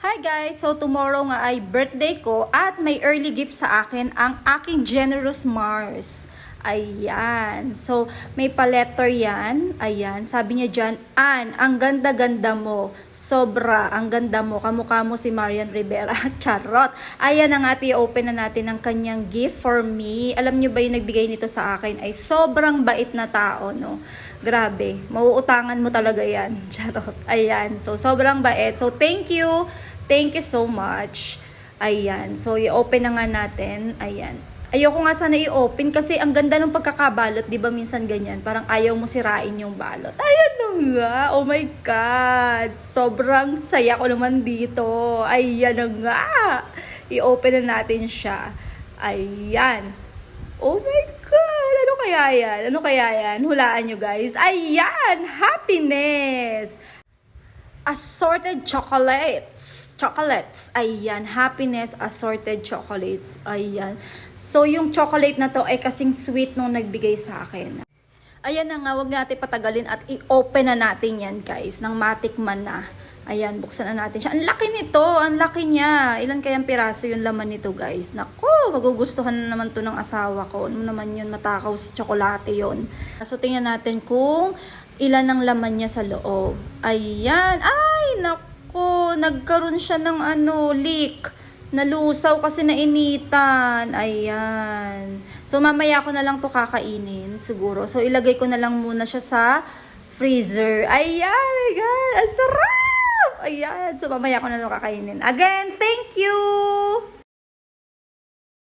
Hi guys! So tomorrow nga ay birthday ko at may early gift sa akin ang aking Generous Mars. Ayan. So may pa-letter yan. Ayan. Sabi niya dyan, ang ganda-ganda mo. Sobra. Ang ganda mo. Kamukha mo si Marian Rivera. Charot. Ayan na nga, i-open na natin ang kanyang gift for me. Alam niyo ba yung nagbigay nito sa akin ay sobrang bait na tao, no? Grabe. Mauutangan mo talaga yan. Charot. Ayan. So sobrang bait. So thank you. Thank you so much. Ayan. So, i-open na nga natin. Ayan. Ayoko nga sana i-open kasi ang ganda ng pagkakabalot. Di ba minsan ganyan? Parang ayaw mo sirain yung balot. Ayan na nga. Oh my God. Sobrang saya ko naman dito. Ayan na nga. I-open na natin siya. Ayan. Oh my God. Ano kaya yan? Ano kaya yan? Hulaan nyo guys. Ayan. Happiness. Assorted chocolates. Ayan. Happiness assorted chocolates. Ayan. So, yung chocolate na to ay kasing sweet nung nagbigay sa akin. Ayan na nga. Huwag natin patagalin at i-open na natin yan, guys. Nang matikman na. Ayan. Buksan na natin siya. Ang laki nito. Ang laki niya. Ilan kayang piraso yung laman nito, guys? Naku, magugustuhan na naman to ng asawa ko. Ano naman yun? Matakaw si tsokolate yun. So, tingnan natin kung ilan ang laman niya sa loob. Ayan. Ay, naku. Nagkaroon siya ng leak. Nalusaw kasi nainitan. Ayan. So, mamaya ko na lang to kakainin. Siguro. So, ilagay ko na lang muna siya sa freezer. Ayan. My God. Ang sarap. Ayan. So, mamaya ko na lang kakainin. Again, thank you.